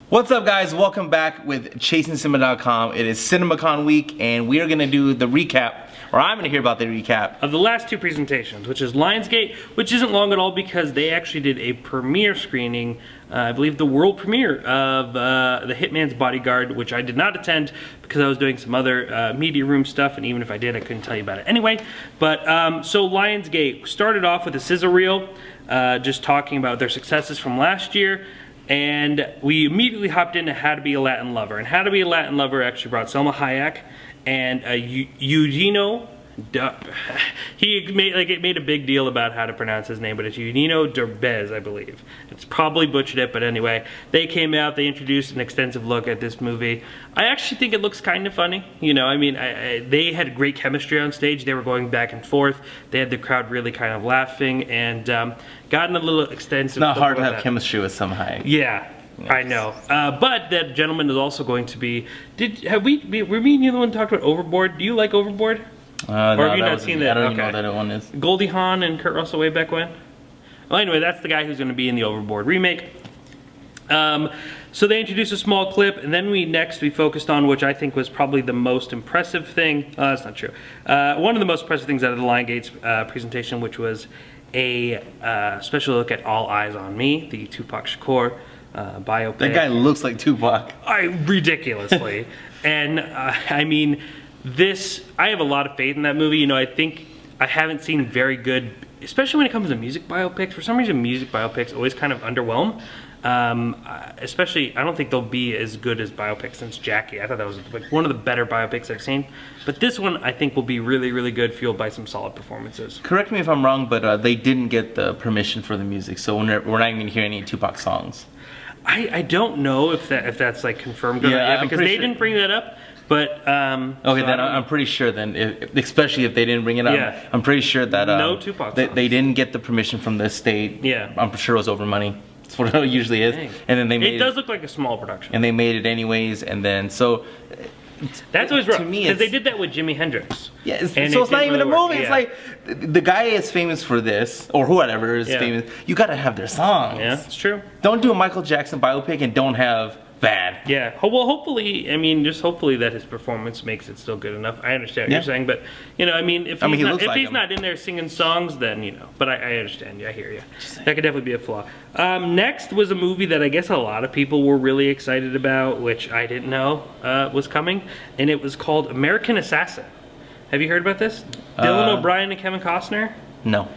What's up, guys? Welcome back with ChasingCinema.com. It is CinemaCon week, and we are going to do the recap, or I'm going to hear about the recap of the last two presentations, which is Lionsgate, which isn't long at all because they actually did a premiere screening, I believe the world premiere of the Hitman's Bodyguard, which I did not attend because I was doing some other media room stuff, and even if I did, I couldn't tell you about it anyway. But so Lionsgate started off with a sizzle reel, just talking about their successes from last year. And we immediately hopped into How to Be a Latin Lover. And How to Be a Latin Lover actually brought Selma Hayek and Eugenio. He made a big deal about how to pronounce his name, but it's Eugenio Derbez, I believe. It's probably butchered it, but anyway, they came out, they introduced an extensive look at this movie. I actually think it looks kind of funny. You know, I mean, they had great chemistry on stage. They were going back and forth. They had the crowd really kind of laughing and gotten a little extensive. It's not hard to have chemistry with Selma Hayek. Yeah. Yes. I know, but that gentleman is also going to be. Were me and you the one talked about Overboard? Do you like Overboard? Or have you not seen that? I don't even know that one is. Goldie Hawn and Kurt Russell way back when? Well, anyway, that's the guy who's going to be in the Overboard remake. So they introduced a small clip, and then we focused on, which I think was probably the most impressive thing. That's not true. One of the most impressive things out of the Lionsgate's presentation, which was a special look at All Eyez On Me, the Tupac Shakur biopic. That guy looks like Tupac. Ridiculously. And I mean, I have a lot of faith in that movie. You know, I think I haven't seen very good, especially when it comes to music biopics. For some reason, music biopics always kind of underwhelm. Especially, I don't think they'll be as good as biopics since Jackie. I thought that was like one of the better biopics I've seen. But this one, I think, will be really, really good, fueled by some solid performances. Correct me if I'm wrong, but they didn't get the permission for the music, so we're not even hearing any Tupac songs. I don't know if that's like confirmed or not yet, because they didn't bring that up. But okay, so then I'm pretty sure then, especially if they didn't bring it up, yeah. I'm pretty sure that no Tupac songs. They didn't get the permission from the state. Yeah, I'm sure it was over money. That's what it usually is. Dang. And then they made it does look like a small production. And they made it anyways, and then so. That's always rough, because they did that with Jimi Hendrix. Yeah, so it's not even a movie. Yeah. It's like, the guy is famous for this, or whoever is famous. You gotta have their songs. Yeah, it's true. Don't do a Michael Jackson biopic and don't have bad. Yeah, well, hopefully, I mean, just hopefully that his performance makes it still good enough. I understand what you're saying, but, you know, I mean, if he's not in there singing songs, then, you know, but I understand you, I hear you. That could definitely be a flaw. Next was a movie that I guess a lot of people were really excited about, which I didn't know was coming, and it was called American Assassin. Have you heard about this? Dylan O'Brien and Kevin Costner? No.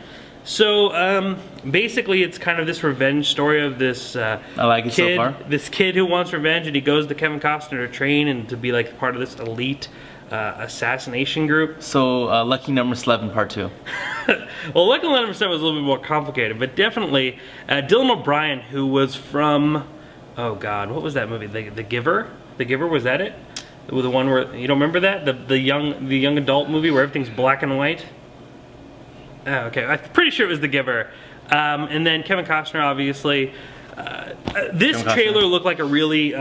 So basically, it's kind of this revenge story of this I like it kid, so far. This kid who wants revenge, and he goes to Kevin Costner to train and to be like part of this elite assassination group. So Lucky Number 11 Part 2. Well, Lucky Number 7 was a little bit more complicated, but definitely Dylan O'Brien, who was from, oh God, what was that movie? The Giver. The Giver, was that it? The one where, you don't remember that? The young adult movie where everything's black and white. Oh, okay, I'm pretty sure it was The Giver. And then Kevin Costner, obviously. This trailer looked like a really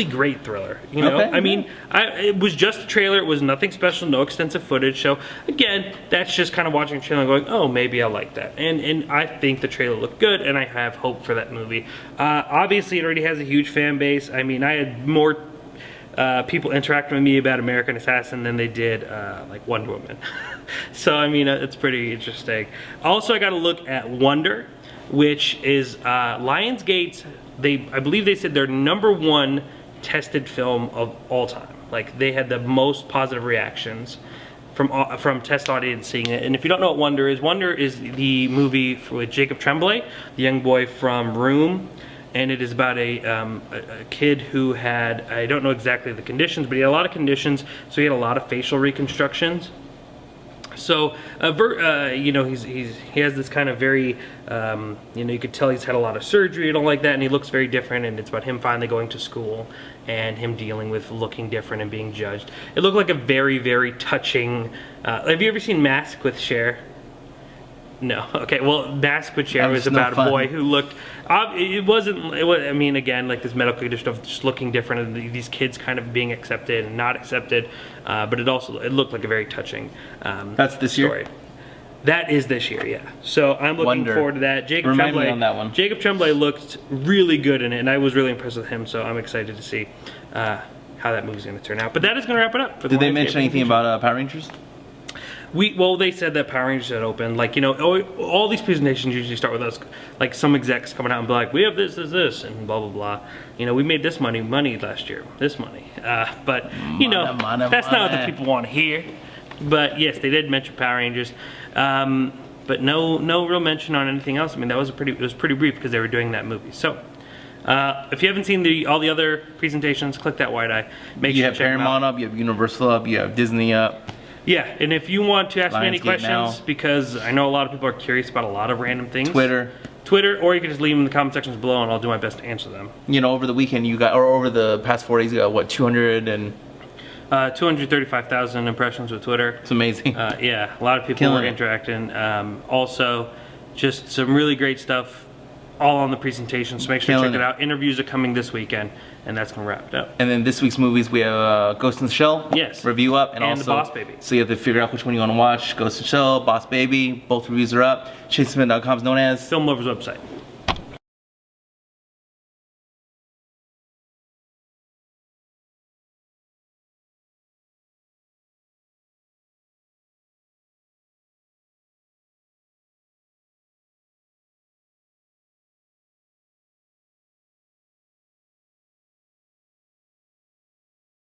great thriller, you know? Okay. I mean, it was just a trailer. It was nothing special, no extensive footage. So, again, that's just kind of watching a trailer and going, oh, maybe I like that. And I think the trailer looked good, and I have hope for that movie. Obviously, it already has a huge fan base. I mean, I had more people interacting with me about American Assassin than they did like Wonder Woman. So I mean, it's pretty interesting. Also, I got to look at Wonder, which is Lionsgate's. I believe they said their #1 tested film of all time. Like, they had the most positive reactions from test audience seeing it. And if you don't know what Wonder is the movie with Jacob Tremblay, the young boy from Room. And it is about a kid who had, I don't know exactly the conditions, but he had a lot of conditions, so he had a lot of facial reconstructions. So, you know, he has this kind of very, you know, you could tell he's had a lot of surgery and all like that, and he looks very different, and it's about him finally going to school and him dealing with looking different and being judged. It looked like a very, very touching, have you ever seen Mask with Cher? No. Okay. Well, Mask with Cher was about a boy who looked. It was. I mean, again, like this medical condition of just looking different, and these kids kind of being accepted and not accepted. But it looked like a very touching. That's this story. Year? That is this year, yeah. So I'm looking Wonder. forward to that. Remind me on that one. Jacob Tremblay looked really good in it, and I was really impressed with him. So I'm excited to see how that movie's going to turn out. But that is going to wrap it up. For the Did they Lionsgate mention anything presentation. about Power Rangers? Well, they said that Power Rangers had opened. Like, you know, all these presentations usually start with us, like some execs coming out and be like, we have this, and blah, blah, blah. You know, we made this money last year, this money. But, you know, Money. that's not what the people want to hear. But yes, they did mention Power Rangers. But no real mention on anything else. I mean, it was pretty brief because they were doing that movie. So, if you haven't seen all the other presentations, click that wide eye. Make You sure have to check them out. Paramount up, you have Universal up, you have Disney up. Yeah, and if you want to ask me any Lionsgate questions, now. because I know a lot of people are curious about a lot of random things. Twitter, Or you can just leave them in the comment sections below, and I'll do my best to answer them. you know, over the weekend you got, or over the past 4 days, you got what, 200 and 235,000 impressions with Twitter. it's amazing. Yeah, a lot of people Killing were it. interacting. Also, just some really great stuff all on the presentation, so make sure to Killing check it it. out. Interviews are coming this weekend, and that's going to wrap it up. And then this week's movies, we have Ghost in the Shell Yes. review up, and And also The Boss Baby. So you have to figure out which one you want to watch. Ghost in the Shell, Boss Baby, both reviews are up. CinemaCon.com is known as Film Lovers website.